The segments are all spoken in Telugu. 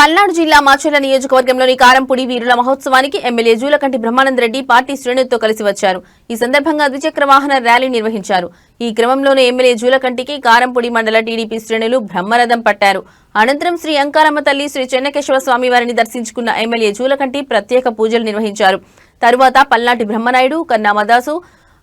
పల్నాడు జిల్లా మాచర్ల నియోజకవర్గంలోని కారంపూడి వీరుల మహోత్సవానికి ఎమ్మెల్యే జూలకంటి బ్రహ్మానందరెడ్డి పార్టీ శ్రేణులతో కలిసి వచ్చారు. ఈ సందర్భంగా ద్విచక్ర వాహన ర్యాలీ నిర్వహించారు. ఈ క్రమంలోనే ఎమ్మెల్యే జూలకంటికి కారంపూడి మండల టీడీపీ శ్రేణులు బ్రహ్మరథం పట్టారు. అనంతరం శ్రీ అంకారమ్మ తల్లి శ్రీ చెన్నకేశవ స్వామి వారిని దర్శించుకున్న ఎమ్మెల్యే జూలకంటి ప్రత్యేక పూజలు నిర్వహించారు. తరువాత పల్నాటి బ్రహ్మనాయుడు, కన్నామదాసు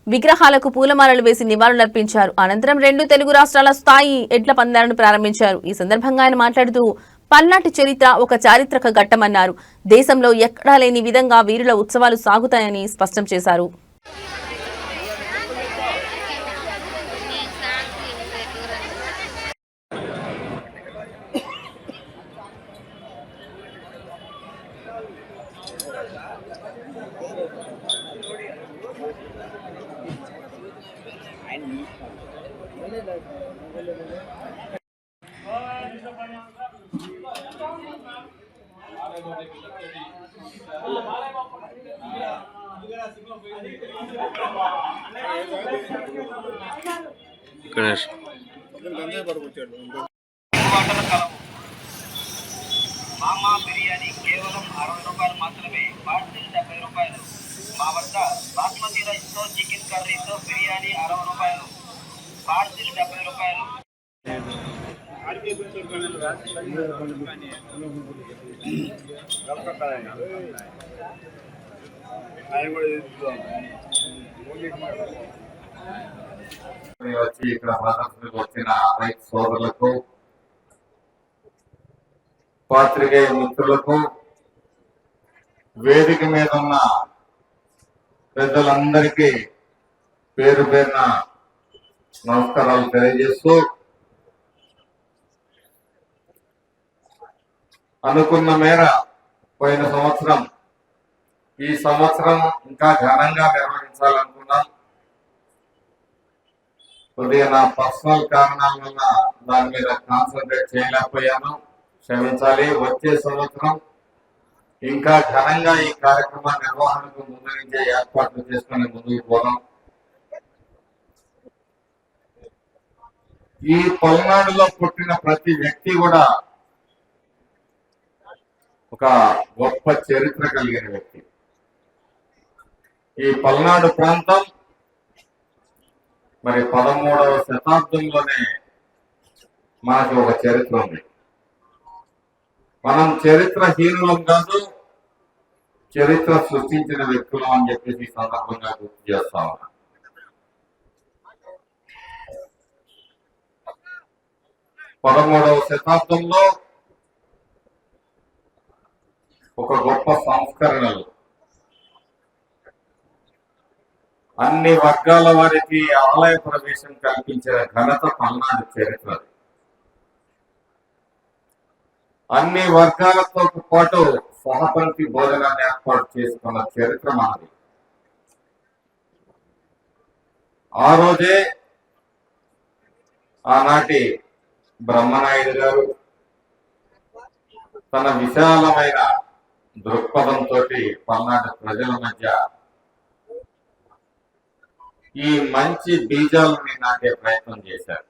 విగ్రహాలకు పూలమాలలు వేసి నివాళులర్పించారు. అనంతరం 2 తెలుగు రాష్ట్రాల స్థాయి ఎడ్ల పందాలను ప్రారంభించారు. ఈ సందర్భంగా ఆయన మాట్లాడుతూ పల్నాటి చరిత్ర ఒక చారిత్రక ఘట్టమన్నారు. దేశంలో ఎక్కడా లేని విధంగా వీరుల ఉత్సవాలు సాగుతాయని స్పష్టం చేశారు. మామా బిర్యానీ కేవలం 60 రూపాయలు మాత్రమే, పార్సిల్ 70 రూపాయలు. మా వద్ద బాస్మతి రైస్తో చికెన్ కర్రీతో బిర్యానీ 60 రూపాయలు, పార్సిల్ 70 రూపాయలు. వచ్చి ఇక్కడ ప్రదర్శనకు వచ్చిన రైతు సోదరులకు, పాత్రికేయ మిత్రులకు, వేదిక మీద ఉన్న పెద్దలందరికీ పేరు పేరున నమస్కారాలు తెలియజేస్తూ, అనుకున్న మేర పోయిన సంవత్సరం ఈ సంవత్సరం ఇంకా ఘనంగా నిర్వహించాలనుకున్నాం. కొద్దిగా నా పర్సనల్ కారణాల వల్ల దాని మీద కాన్సన్ట్రేట్ చేయలేకపోయాను, క్షమించాలి. వచ్చే సంవత్సరం ఇంకా ఘనంగా ఈ కార్యక్రమ నిర్వహణకు ముందు నుంచే ఏర్పాట్లు చేసుకుని ముందుకు పోదాం. ఈ పల్నాడులో పుట్టిన ప్రతి వ్యక్తి కూడా ఒక గొప్ప చరిత్ర కలిగిన వ్యక్తి. ఈ పల్నాడు ప్రాంతం మరి 13వ శతాబ్దంలోనే మనకి ఒక చరిత్ర ఉంది. మనం చరిత్రహీనులం కాదు, చరిత్ర సృష్టించిన వ్యక్తులం అని చెప్పేసి ఈ సందర్భంగా గుర్తు చేస్తా ఉన్నా. పదమూడవ శతాబ్దంలో ఒక గొప్ప సంస్కరణలు, అన్ని వర్గాల వారికి ఆలయ ప్రవేశం కల్పించిన ఘనత పల్నాడు చరిత్ర. అన్ని వర్గాలతో పాటు సహపంక్తి భోజనాన్ని ఏర్పాటు చేసుకున్న చరిత్ర మనది. ఆ రోజే ఆనాటి బ్రహ్మనాయుడు గారు తన విశాలమైన దృక్పథంతో పల్నాడు ప్రజల మధ్య ఈ మంచి బీజాలని నాటే ప్రయత్నం చేశారు.